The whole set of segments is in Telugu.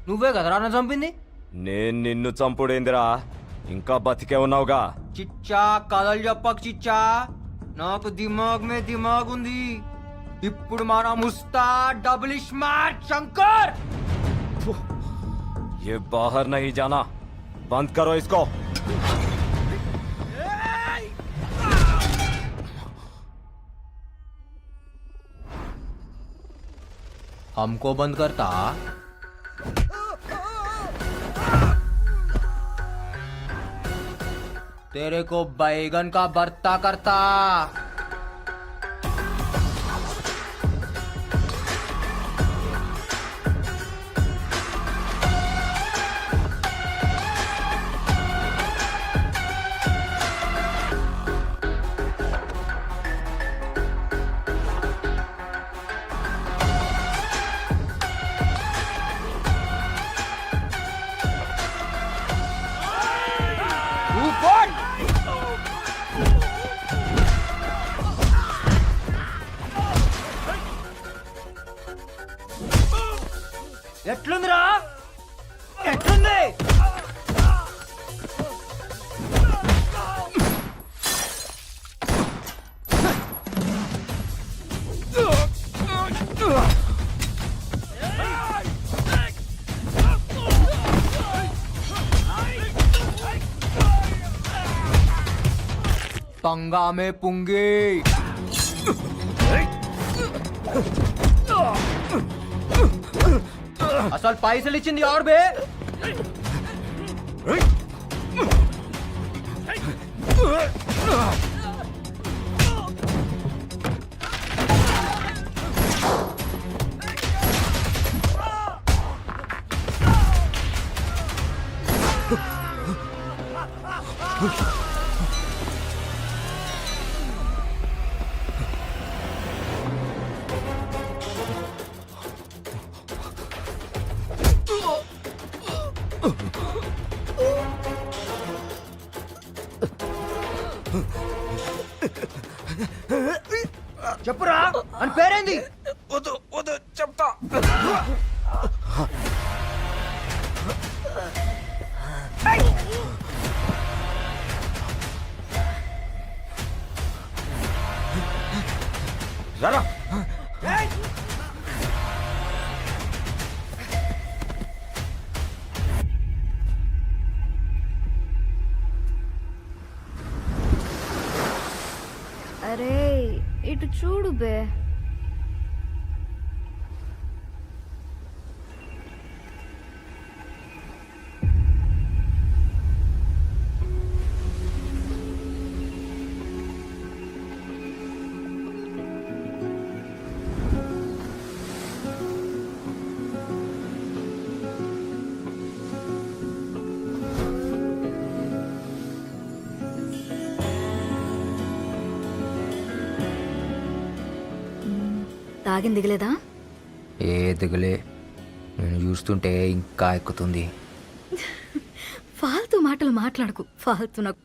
నువ్వే కదరా నన్ను చంపింది. నేను నిన్ను చంపుడేందిరా, ఇంకా బతికే ఉన్నావుగా. చిచ్చా కథలు చెప్పకు చిచ్చా, నాకు దిమాగ్ మే దిమాగ్ ఉంది. ఇప్పుడు మన ముస్తా డబుల్ స్మార్ట్ శంకర్. ये बाहर नहीं जाना, बंद करो इसको. हमको बंद करता. तेरे को बैगन का भरता करता. ఎట్లుందిరా, ఎట్లుంది? पंगा में पुंगी. అసలు పైసలు ఇచ్చింది ఎవరు బే? చెప్పురా, అని పేరేంది? వద్దు వద్దు చెప్తా. రారా. అరే ఇటు చూడు బే. తాగింది దిగలేదా? ఏ దిగలే, నేను చూస్తుంటే ఇంకా ఎక్కుతుంది. ఫాల్తూ మాటలు మాట్లాడకు, ఫాల్తూ నాకు.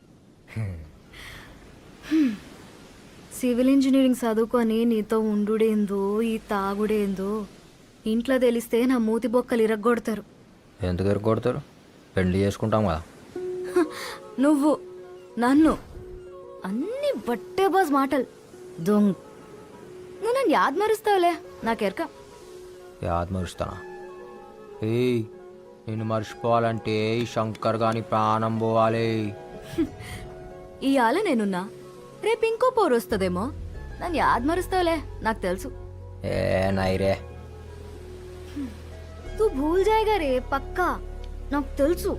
సివిల్ ఇంజనీరింగ్ చదువుకొని నీతో ఉండుడేందో ఈ తాగుడేందో ఇంట్లో తెలిస్తే నా మూతి బొక్కలు ఇరగ్గొడతారు. ఎందుకు ఇరగ్గొడతారు? పెళ్లి చేసుకుంటాం కదా. నువ్వు నన్ను అన్ని బట్టే బాస్ మాటలు దొంగ. నువ్వు నన్ను యాద్ మరుస్తావులే, నాకెరక. యాద్ మరుస్తానా? ఏయ్, నేను మర్చిపోవాలంటే ఈ శంకర్ గాని ప్రాణం పోవాలి. ఇవాళ నేనున్నా, రేపు ఇంకో పోరు వస్తుందేమో. నన్ను యాద్ మరుస్తావులే, నాకు తెలుసు. ఏ నైరే, తూ భూల్ జాయేగా రే, పక్కా నాకు తెలుసు.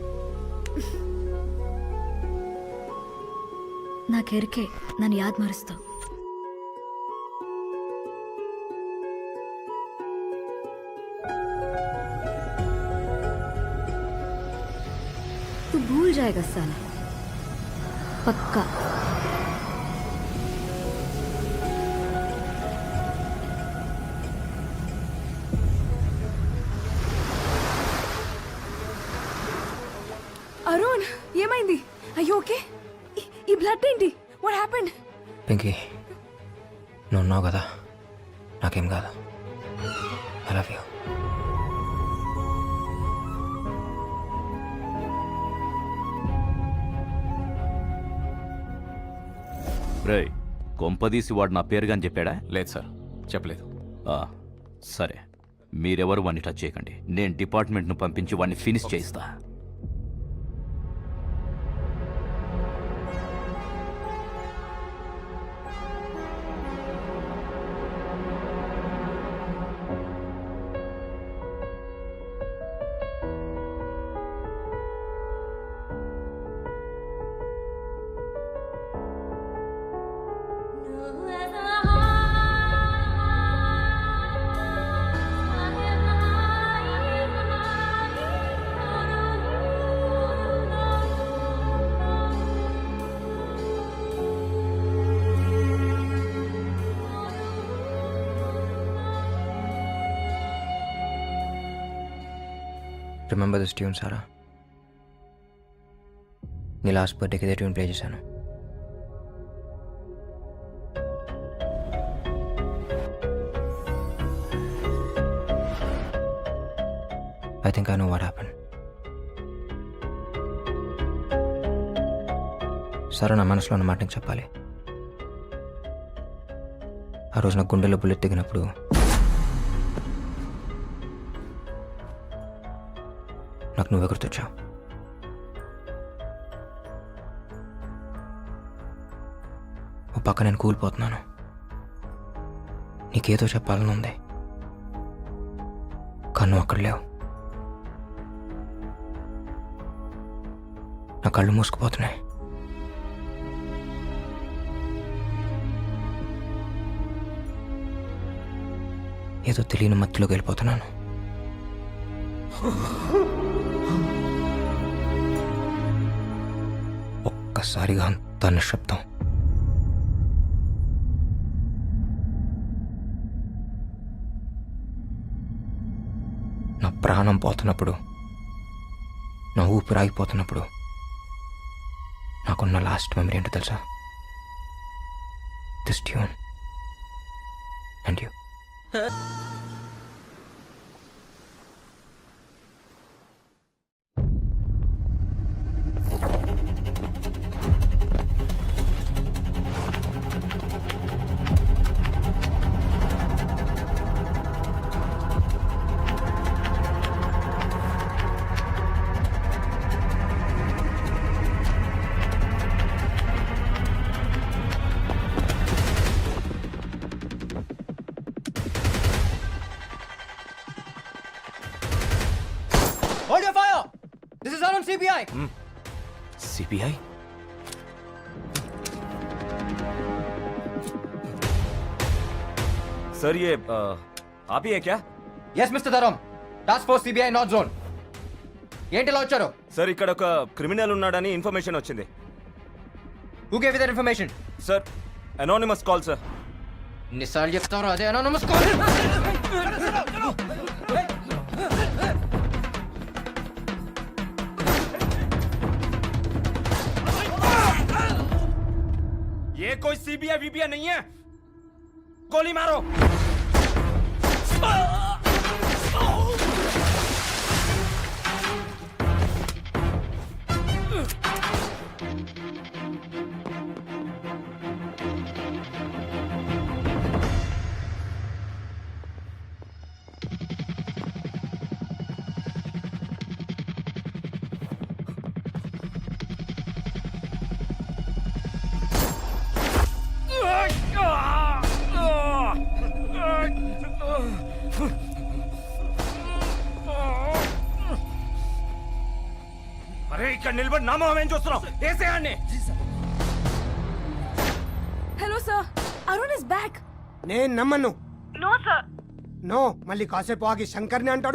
నాకెరికే నన్ను యాద్ మరుస్తావు. तू भूल जाएगा साला, पक्का. అరుణ్, ఏమైంది? అయ్యో ఓకే. ఈ బ్లడ్ ఏంటి? What happened? పింకీ, నువ్వు ఉన్నావు కదా, నాకేం కాదు. I love you. రేయ్, కొంపదీసి వాడు నా పేరు గాని చెప్పాడా? లేదు సార్, చెప్పలేదు. ఆ, సరే, మీరెవరు వాడిని టచ్ చేయకండి. నేను డిపార్ట్మెంట్ను పంపించి వాడిని ఫినిష్ చేయిస్తా. Remember this tune Sara? నీ లాస్ట్ బర్త్డేకి ఇదే ట్యూన్ ప్లే చేశాను. I think I know what happen. Sara, నా మనసులో ఉన్న మాట నీకు చెప్పాలి. ఆ రోజు నా గుండెలో బుల్లెట్ దిగినప్పుడు నాకు నువ్వే గుర్తొచ్చావు. ఓ పక్క నేను కూలిపోతున్నాను, నీకేదో చెప్పాలని ఉంది, కానీ నువ్వు అక్కడ లేవు. నా కళ్ళు మూసుకుపోతున్నాయి. ఏదో తెలియని మత్తులోకి వెళ్ళిపోతున్నాను. ఒక్కసారిగా అంత నిశ్శబ్దం. నా ప్రాణం పోతున్నప్పుడు, నా ఊపిరి ఆగిపోతున్నప్పుడు నాకున్న లాస్ట్ మెమరీ ఏంటో తెలుసా? This tune and you. Hold your fire! This is Arun CBI! CBI? Sir ये आप ही है क्या? Yes, Mr. Dharam. Task Force CBI North Zone. ఏంటి ఇలా వచ్చారు? సార్ ఇక్కడ ఒక క్రిమినల్ ఉన్నాడని ఇన్ఫర్మేషన్ వచ్చింది. Who gave you that information? Sir anonymous call sir. ఎన్నిసార్లు చెప్తారో అదే anonymous call. ये कोई सीबीआई वीबीआई नहीं है. गोली मारो. అరే ఇక్కడ నిలబడి నా మొహం ఏం చూస్తున్నావు? ఏసేయాన్ని. Hello sir, Arun is back. నేను నమ్మను. No sir. నో, మళ్ళీ కాసేపు ఆగి శంకర్ని అంటాడు.